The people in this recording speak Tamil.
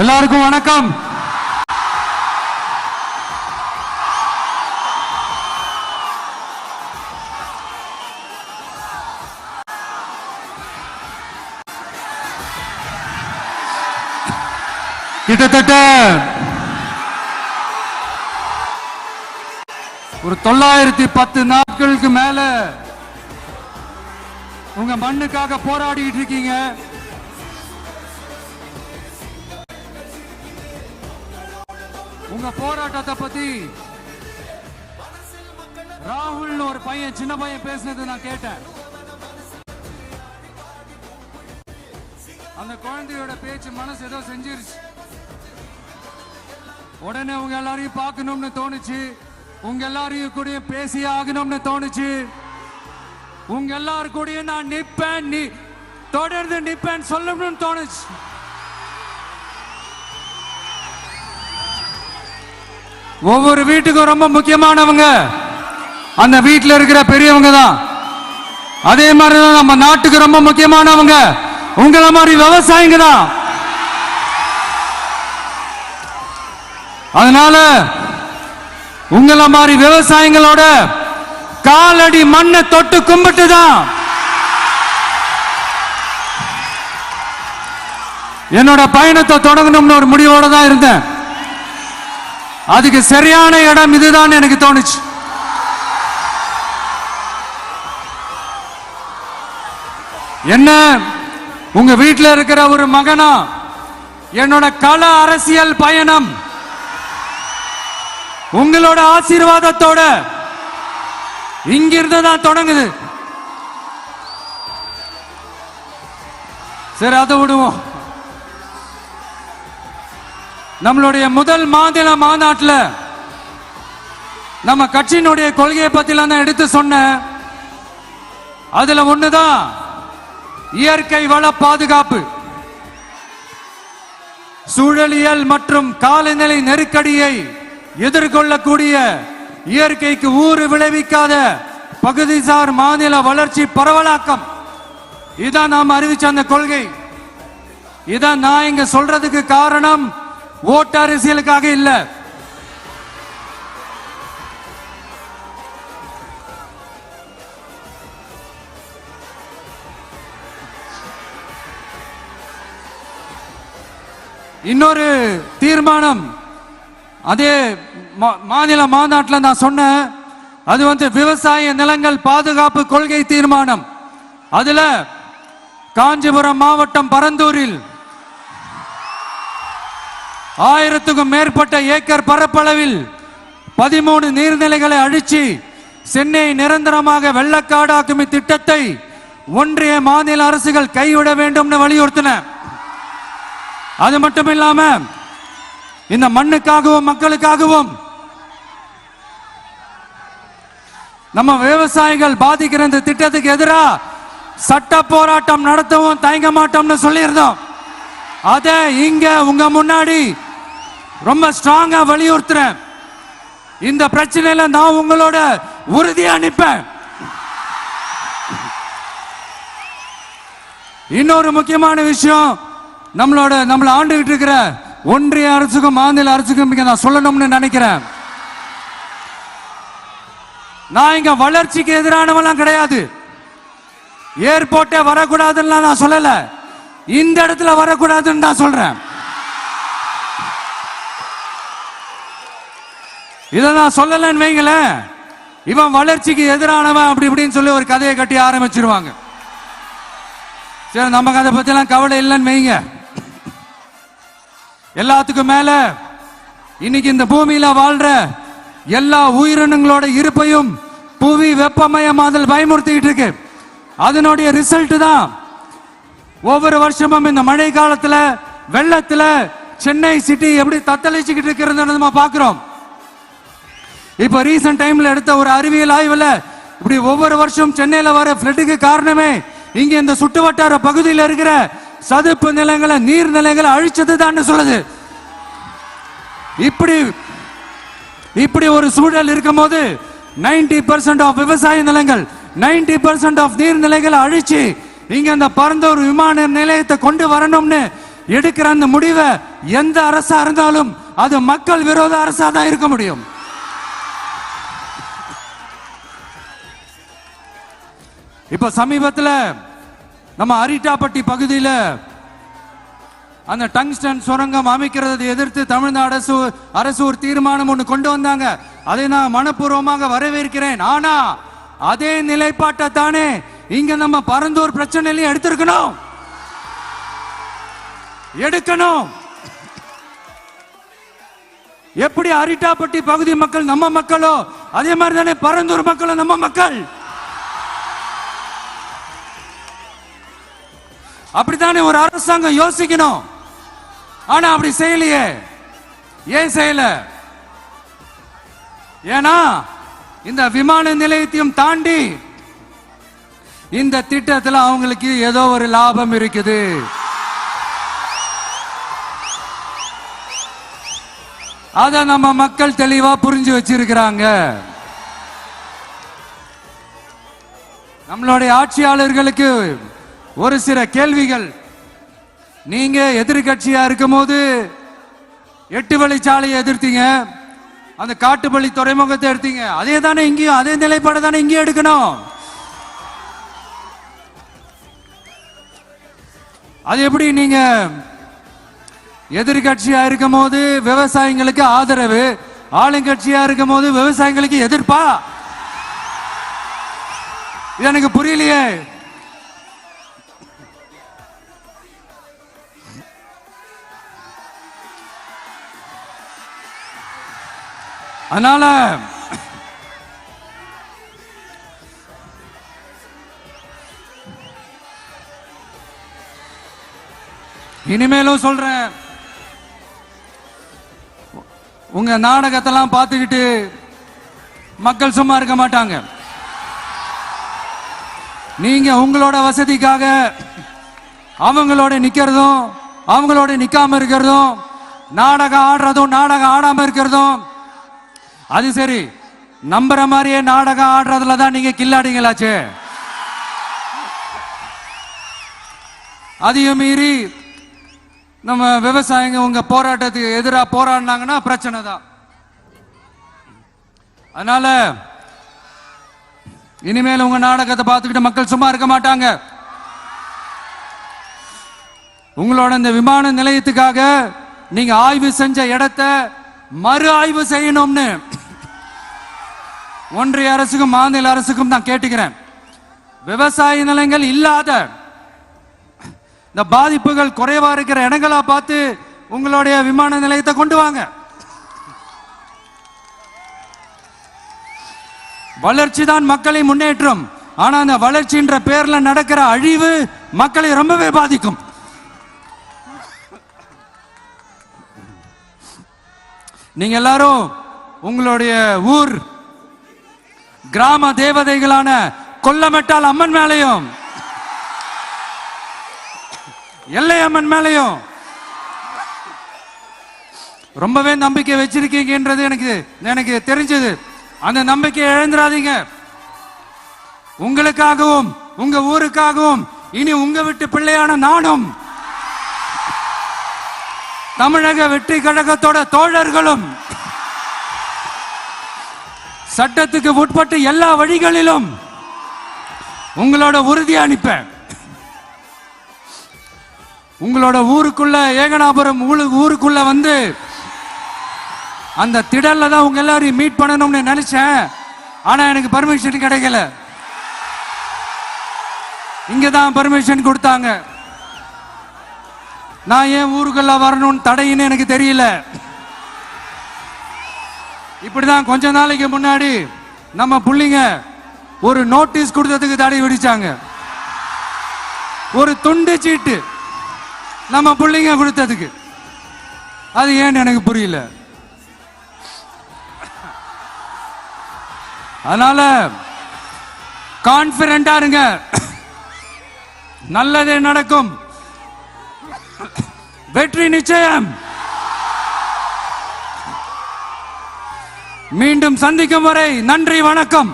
எல்லாருக்கும் வணக்கம். கிட்டத்தட்ட ஒரு 910 நாட்களுக்கு மேல உங்க மண்ணுக்காக போராடிட்டு இருக்கீங்க. உங்க போராட்டத்தை பத்தி ராகுல் ஒரு பையன், சின்ன பையன் பேசினது நான் கேட்டேன். அந்த குழந்தையோட பேச்சு மனசு ஏதோ செஞ்சிருச்சு. உடனே உங்க எல்லாரையும் பார்க்கணும்னு தோணுச்சு, உங்க எல்லாரையும் கூட பேசி ஆகணும்னு தோணுச்சு. உங்க எல்லாரும் கூட நான் நிப்பேன், நீ தொடர்ந்து நிப்பேன் சொல்லணும்னு தோணுச்சு. ஒவ்வொரு வீட்டுக்கும் ரொம்ப முக்கியமானவங்க அந்த வீட்டில் இருக்கிற பெரியவங்க தான். அதே மாதிரிதான் நம்ம நாட்டுக்கு ரொம்ப முக்கியமானவங்க உங்களை மாதிரி விவசாயிங்க தான். அதனால உங்களை மாதிரி விவசாயிகளோட காலடி மண்ணை தொட்டு கும்பிட்டு தான் என்னோட பயணத்தை தொடங்கணும்னு ஒரு முடிவோட தான் இருந்தேன். அதுக்கு சரியான இடம் இதுதான் எனக்கு தோணுச்சு. என்ன உங்க வீட்டில் இருக்கிற ஒரு மகனா என்னோட கள அரசியல் பயணம் உங்களோட ஆசீர்வாதத்தோட இங்கிருந்து தான் தொடங்குது. சரி, அதை விடுவோம். நம்மளுடைய முதல் மாநில மாநாட்டில் நம்ம கட்சியினுடைய கொள்கையை பத்திலாம் தான் எடுத்து சொன்னேன். அதுல ஒண்ணுதான் இயற்கை வள பாதுகாப்பு. சூழலியல் மற்றும் காலநிலை நெருக்கடியை எதிர்கொள்ளக்கூடிய இயற்கைக்கு ஊறு விளைவிக்காத பகுதிசார் மாநில வளர்ச்சி பரவலாக்கம். இதான் நாம் அறிவிச்ச அந்த கொள்கை. இதான் நான் இங்க சொல்றதுக்கு காரணம் ஓட்டு அரசியலுக்காக இல்ல. இன்னொரு தீர்மானம் அதே மாநில மாநாட்டில் நான் சொன்னேன். அது விவசாய நிலங்கள் பாதுகாப்பு கொள்கை தீர்மானம். அதுல காஞ்சிபுரம் மாவட்டம் பரந்தூரில் 1000க்கும் மேற்பட்ட ஏக்கர் பரப்பளவில் 13 நீர்நிலைகளை அழிச்சு சென்னை நிரந்தரமாக வெள்ளக்காடாக்கும் திட்டத்தை ஒன்றிய மாநில அரசுகள் கைவிட வேண்டும் வலியுறுத்தின. அது மட்டும் இல்லாம இந்த மண்ணுக்காகவும் மக்களுக்காகவும் நம்ம விவசாயிகள் பாதிக்கிற இந்த திட்டத்துக்கு எதிராக சட்ட போராட்டம் நடத்தவும் தயங்க மாட்டோம்னு சொல்லியிருந்தோம். அத இங்க உங்க முன்னாடி ரொம்ப ஸ்ட்ராங்கா வலியுறுத்துறேன். இந்த பிரச்சனையில நான் உங்களோட உறுதியா நிற்பேன். இன்னொரு முக்கியமான விஷயம், நம்மள ஆண்டுகிட்டு இருக்கிற ஒன்றிய அரசுக்கும் மாநில அரசுக்கும் நான் சொல்லணும்னு நினைக்கிறேன். நான் இங்க வளர்ச்சிக்கு எதிரானவெல்லாம் கிடையாது. ஏர்போர்ட்டே வரக்கூடாதுன்னு நான் சொல்லல, இந்த இடத்துல வரக்கூடாதுன்னு நான் சொல்றேன். இதை நான் சொல்லலன்னு வைங்களேன், இவன் வளர்ச்சிக்கு எதிரானவன் அப்படி இப்படின்னு சொல்லி ஒரு கதையை கட்டி ஆரம்பிச்சிருவாங்க. சரி, நமக்கு அதை பத்தி எல்லாம் கவலை இல்லைன்னு வைங்க. எல்லாத்துக்கும் மேல இன்னைக்கு இந்த பூமியில வாழ்ற எல்லா உயிரினங்களோட இருப்பையும் புவி வெப்பமயமாதல் பயமுறுத்திட்டு இருக்கு. அதனுடைய ரிசல்ட் தான் ஒவ்வொரு வருஷமும் இந்த மழை காலத்துல வெள்ளத்துல சென்னை சிட்டி எப்படி தத்தளிச்சுக்கிட்டு இருக்கிறது நம்ம பாக்குறோம். இப்ப ரீசன்ட் டைம்ல எடுத்த ஒரு அறிவியல் ஆய்வுல இப்படி ஒவ்வொரு வருஷம் சென்னையில வர ஃப்ளட்டுக்கு காரணமே இங்க இந்த சுற்றுவட்டார பகுதியில் இருக்கிற சதுப்பு நிலங்களை நீர்நிலைகளை அழிச்சதுதான் சொல்லுது. இப்படி ஒரு சூழல் இருக்கும் போது 90% ஆஃப் விவசாய நிலங்கள் 90% ஆஃப் நீர்நிலைகளை அழிச்சு இங்க அந்த பரந்தூர் விமான நிலையத்தை கொண்டு வரணும்னு எடுக்கிற அந்த முடிவை எந்த அரசா இருந்தாலும் அது மக்கள் விரோத அரசா தான் இருக்க முடியும். இப்ப சமீபத்தில் நம்ம அரிட்டாப்பட்டி பகுதியில் அந்த டங்ஸ்டன் சுரங்கம் அமைக்கிறதை எதிர்த்து தமிழ்நாடு அரசு ஒரு தீர்மானம் ஒன்று கொண்டு வந்தாங்க. அதை நான் மனப்பூர்வமாக வரவேற்கிறேன். ஆனா அதே நிலைப்பாட்டை தானே இங்க நம்ம பரந்தூர் பிரச்சனையிலையும் எடுக்கணும். எப்படி அரிட்டாப்பட்டி பகுதி மக்கள் நம்ம மக்களோ அதே மாதிரி தானே பரந்தூர் மக்களும் நம்ம மக்கள். அப்படித்தானே ஒரு அரசாங்கம் யோசிக்கணும். ஆனா அப்படி செய்யலையே. ஏன் செய்யல? ஏன்னா இந்த விமான நிலையத்தையும் தாண்டி இந்த திட்டத்தில் அவங்களுக்கு ஏதோ ஒரு லாபம் இருக்குது. அத நம்ம மக்கள் தெளிவா புரிஞ்சு வச்சிருக்கிறாங்க. நம்மளுடைய ஆட்சியாளர்களுக்கு ஒரு சில கேள்விகள். நீங்க எதிர்கட்சியா இருக்கும் போது 8 வழிச்சாலையை எதிர்த்தீங்க, அந்த காட்டுப்பள்ளி துறைமுகத்தை எடுத்தீங்க. அதே தானே இங்கேயும், அதே நிலைப்பாடு தானே இங்கேயும் எடுக்கணும். அது எப்படி நீங்க எதிர்கட்சியா இருக்கும் போது விவசாயிகளுக்கு ஆதரவு, ஆளுங்கட்சியா இருக்கும் போது விவசாயிகளுக்கு எதிர்ப்பா? இது எனக்கு புரியலையே. அதனால இனிமேலும் சொல்றேன், உங்க நாடகத்தெல்லாம் பார்த்துக்கிட்டு மக்கள் சும்மா இருக்க மாட்டாங்க. நீங்க உங்களோட வசதிக்காக அவங்களோட நிக்கிறதும் அவங்களோட நிக்காம இருக்கிறதும், நாடகம் ஆடுறதும் நாடகம் ஆடாம இருக்கிறதும், அது சரி. நம்புற மாதிரியே நாடகம் ஆடுறதுல தான் நீங்க கில்லாடிங்களாச்சு. அதையும் மீறி நம்ம விவசாயிங்க உங்க போராட்டத்துக்கு எதிராக போராடினாங்கன்னா பிரச்சனை தான். அதனால இனிமேல் உங்க நாடகத்தை பார்த்துக்கிட்டு மக்கள் சும்மா இருக்க மாட்டாங்க. உங்களோட இந்த விமான நிலையத்துக்காக நீங்க ஆய்வு செஞ்ச இடத்தை மறு ஆய்வு செய்யணும்னு ஒன்றிய அரசுக்கும் மாநில அரசுக்கும் நான் கேட்டுக்கிறேன். விவசாய நிலங்கள் இல்லாத இந்த பாதிப்புகள் குறைவா இருக்கிற இடங்களா பார்த்து உங்களுடைய விமான நிலையத்தை கொண்டு வாங்க. வளர்ச்சி தான் மக்களை முன்னேற்றம். ஆனா அந்த வளர்ச்சின்ற பேர்ல நடக்கிற அழிவு மக்களை ரொம்பவே பாதிக்கும். நீங்க எல்லாரும் உங்களுடைய ஊர் கிராம தேவதைகளான கொல்லமெட்டால் அம்மன் மேலையும் எல்லை அம்மன் மேலையும் ரொம்பவே நம்பிக்கை வச்சிருக்கீங்கன்றது எனக்கு தெரிஞ்சது. அந்த நம்பிக்கையை இழந்துடாதீங்க. உங்களுக்காகவும் உங்க ஊருக்காகவும் இனி உங்க வீட்டு பிள்ளையான நானும் தமிழக வெற்றி கழகத்தோட தோழர்களும் சட்டத்துக்கு உட்பட்டு எல்லா வழிகளிலும் உங்களோட உறுதி அனுப்பேன். உங்களோட ஊருக்குள்ள ஏகனாபுரம் ஊருக்குள்ள வந்து அந்த திடல்ல தான் உங்க எல்லாரையும் மீட் பண்ணணும்னு நினைச்சேன். ஆனா எனக்கு பர்மிஷன் கிடைக்கல. இங்கதான் பர்மிஷன் கொடுத்தாங்க. நான் ஏன் ஊருக்குள்ள வரணும்னு தடையின்னு எனக்கு தெரியல. இப்படிதான் கொஞ்ச நாளைக்கு முன்னாடி நம்ம புள்ளிங்க ஒரு நோட்டீஸ் கொடுத்ததுக்கு தடை விதிச்சாங்க. ஒரு துண்டு சீட்டு நம்ம புள்ளிங்க கொடுத்ததுக்கு. அது ஏன்னு எனக்கு புரியல. அதனால கான்பிடண்டா இருங்க, நல்லதே நடக்கும், வெற்றி நிச்சயம். மீண்டும் சந்திக்கும் வரை நன்றி, வணக்கம்.